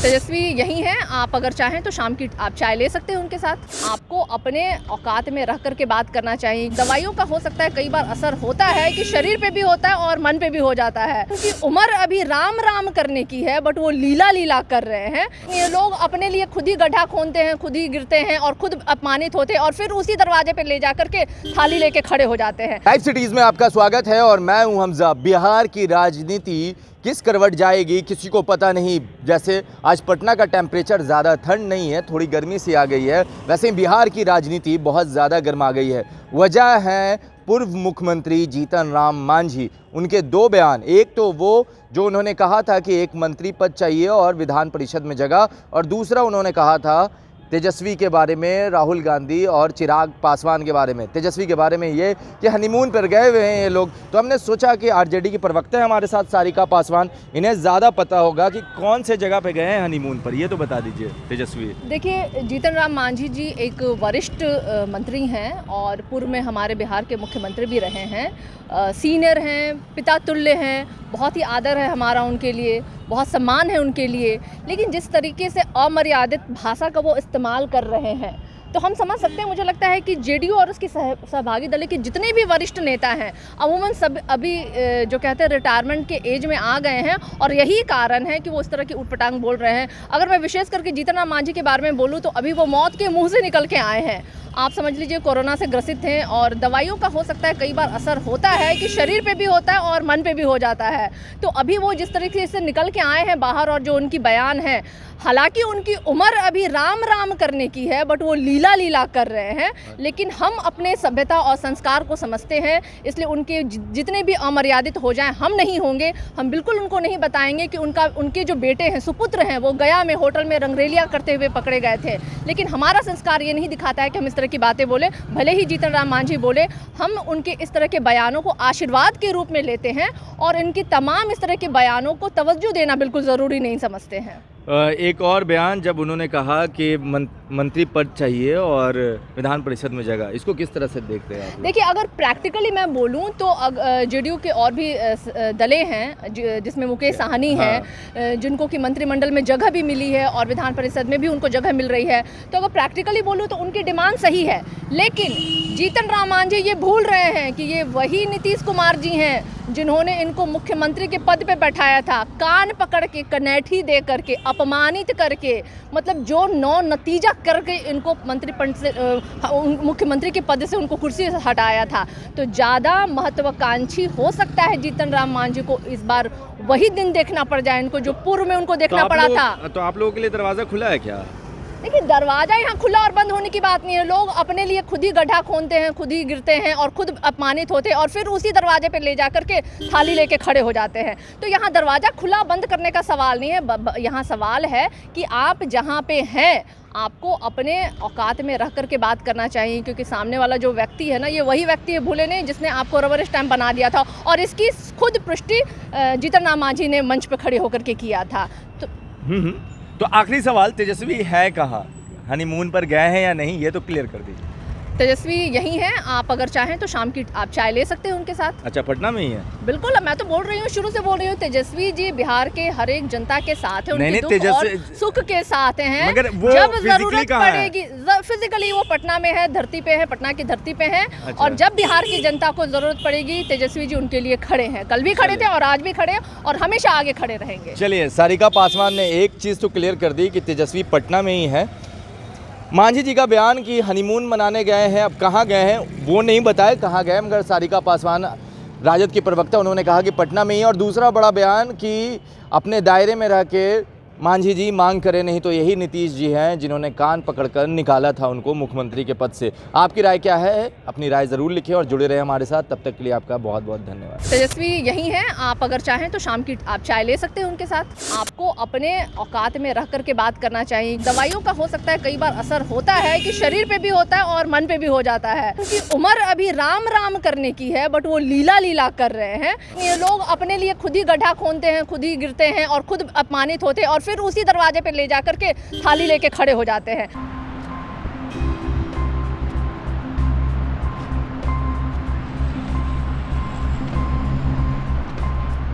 तेजस्वी यही हैं, आप अगर चाहें तो शाम की आप चाय ले सकते हैं उनके साथ। आपको अपने औकात में रह करके बात करना चाहिए। दवाइयों का हो सकता है कई बार असर होता है कि शरीर पे भी होता है और मन पे भी हो जाता है, क्योंकि उम्र अभी राम राम करने की है, बट वो लीला लीला कर रहे हैं। ये लोग अपने लिए खुद ही गड्ढा खोदते हैं, खुद ही गिरते हैं और खुद अपमानित होते हैं और फिर उसी दरवाजे पे ले जा करके थाली लेके खड़े हो जाते हैं। लाइव सिटीज में आपका स्वागत है और मैं हूं हमजा। बिहार की राजनीति किस करवट जाएगी किसी को पता नहीं। जैसे आज पटना का टेम्परेचर ज़्यादा ठंड नहीं है, थोड़ी गर्मी सी आ गई है, वैसे ही बिहार की राजनीति बहुत ज़्यादा गर्मा गई है। वजह है पूर्व मुख्यमंत्री जीतन राम मांझी, उनके दो बयान। एक तो वो जो उन्होंने कहा था कि एक मंत्री पद चाहिए और विधान परिषद में जगह, और दूसरा उन्होंने कहा था तेजस्वी के बारे में, राहुल गांधी और चिराग पासवान के बारे में। तेजस्वी के बारे में ये कि हनीमून पर गए हुए हैं ये लोग, तो हमने सोचा कि आरजेडी की प्रवक्ता है हमारे साथ सारिका पासवान, इन्हें ज़्यादा पता होगा कि कौन से जगह पे गए हैं हनीमून पर। ये तो बता दीजिए तेजस्वी। देखिए, जीतन राम मांझी जी एक वरिष्ठ मंत्री हैं और पूर्व में हमारे बिहार के मुख्यमंत्री भी रहे हैं। सीनियर हैं, पिता तुल्य हैं, बहुत ही आदर है हमारा उनके लिए, बहुत सम्मान है उनके लिए। लेकिन जिस तरीके से अमर्यादित भाषा का वो इस्तेमाल कर रहे हैं, तो हम समझ सकते हैं। मुझे लगता है कि जेडीयू और उसकी सहभागी दल के जितने भी वरिष्ठ नेता हैं अमूमन सब अभी जो कहते हैं रिटायरमेंट के एज में आ गए हैं, और यही कारण है कि वो इस तरह की उटपटांग बोल रहे हैं। अगर मैं विशेष करके जीतन राम मांझी के बारे में बोलूँ तो अभी वो मौत के मुंह से निकल के आए हैं। आप समझ लीजिए कोरोना से ग्रसित हैं और दवाइयों का हो सकता है कई बार असर होता है कि शरीर पे भी होता है और मन पे भी हो जाता है। तो अभी वो जिस तरीके से निकल के आए हैं बाहर और जो उनकी बयान है, हालांकि उनकी उम्र अभी राम राम करने की है, बट वो लीला लीला कर रहे हैं। लेकिन हम अपने सभ्यता और संस्कार को समझते हैं, इसलिए उनके जितने भी अमर्यादित हो जाएं हम नहीं होंगे। हम बिल्कुल उनको नहीं बताएंगे कि उनके जो बेटे हैं, सुपुत्र हैं, वो गया में होटल में रंगरेलियाँ करते हुए पकड़े गए थे। लेकिन हमारा संस्कार ये नहीं दिखाता है कि हम इस तरह की बातें बोले। भले ही जीतन राम मांझी बोले, हम उनके इस तरह के बयानों को आशीर्वाद के रूप में लेते हैं और इनकी तमाम इस तरह के बयानों को तवज्जो देना बिल्कुल ज़रूरी नहीं समझते हैं। एक और बयान जब उन्होंने कहा कि मंत्री पद चाहिए और विधान परिषद में जगह, इसको किस तरह से देखते हैं आप? देखिए, अगर प्रैक्टिकली मैं बोलूं तो जेडीयू के और भी दलें हैं जिसमें मुकेश साहनी हैं, जिनको कि मंत्रिमंडल में जगह भी मिली है और विधान परिषद में भी उनको जगह मिल रही है। तो अगर प्रैक्टिकली बोलूं तो उनकी डिमांड सही है। लेकिन जीतन राम मांझी ये भूल रहे हैं कि ये वही नीतीश कुमार जी हैं जिन्होंने इनको मुख्यमंत्री के पद पे बैठाया था, कान पकड़ के, कनेठी दे करके, अपमानित करके, मतलब जो नतीजा करके इनको मुख्यमंत्री के पद से उनको कुर्सी से हटाया था। तो ज़्यादा महत्वाकांक्षी हो सकता है जीतन राम मांझी को इस बार वही दिन देखना पड़ जाए इनको जो पूर्व में उनको देखना पड़ा था। तो आप लोगों के लिए दरवाज़ा खुला है क्या? देखिए, दरवाजा यहाँ खुला और बंद होने की बात नहीं है। लोग अपने लिए खुद ही गड्ढा खोदते हैं, खुद ही गिरते हैं और खुद अपमानित होते हैं और फिर उसी दरवाजे पे ले जा करके थाली लेके खड़े हो जाते हैं। तो यहाँ दरवाज़ा खुला बंद करने का सवाल नहीं है। यहाँ सवाल है कि आप जहाँ पे हैं आपको अपने औकात में रह करके बात करना चाहिए, क्योंकि सामने वाला जो व्यक्ति है ना, ये वही व्यक्ति है, भूले नहीं, जिसने आपको रबर स्टैम्प बना दिया था। और इसकी खुद पुष्टि जीतन राम मांझी ने मंच पर खड़े होकर के किया था। तो आखिरी सवाल, तेजस्वी है कहाँ? हनीमून पर गए हैं या नहीं, ये तो क्लियर कर दीजिए। तेजस्वी यही हैं, आप अगर चाहें तो शाम की आप चाय ले सकते हैं उनके साथ। अच्छा, पटना में ही है? बिल्कुल, मैं तो बोल रही हूँ, शुरू से बोल रही हूँ, तेजस्वी जी बिहार के हर एक जनता के साथ है, उनके दुख और सुख के साथ हैं। मगर वो जब जरूरत पड़ेगी, फिजिकली वो पटना में है, धरती पे है, पटना की धरती पे है। अच्छा। और जब बिहार की जनता को जरूरत पड़ेगी, तेजस्वी जी उनके लिए खड़े हैं। कल भी खड़े थे और आज भी खड़े और हमेशा आगे खड़े रहेंगे। चलिए, सारिका पासवान ने एक चीज़ तो क्लियर कर दी कि तेजस्वी पटना में ही है। मांझी जी का बयान कि हनीमून मनाने गए हैं, अब कहाँ गए हैं वो नहीं बताए कहाँ गए, मगर सारिका पासवान राजद की प्रवक्ता, उन्होंने कहा कि पटना में ही। और दूसरा बड़ा बयान कि अपने दायरे में रह के मांझी जी मांग करें, नहीं तो यही नीतीश जी हैं जिन्होंने कान पकड़कर निकाला था उनको मुख्यमंत्री के पद से। आपकी राय क्या है? अपनी राय ज़रूर लिखिए और जुड़े रहे हमारे साथ। तब तक के लिए आपका बहुत बहुत धन्यवाद। तेजस्वी यही हैं, आप अगर चाहें तो शाम की आप चाय ले सकते हैं उनके साथ। आपको अपने औकात में रह करके बात करना चाहिए। दवाइयों का हो सकता है कई बार असर होता है कि शरीर पे भी होता है और मन पे भी हो जाता है, क्योंकि उम्र अभी राम राम करने की है, बट वो लीला लीला कर रहे हैं। ये लोग अपने लिए खुद ही गड्ढा खोदते हैं, खुद ही गिरते हैं और खुद अपमानित होते हैं और फिर उसी दरवाजे पे ले जा करके थाली लेके खड़े हो जाते हैं।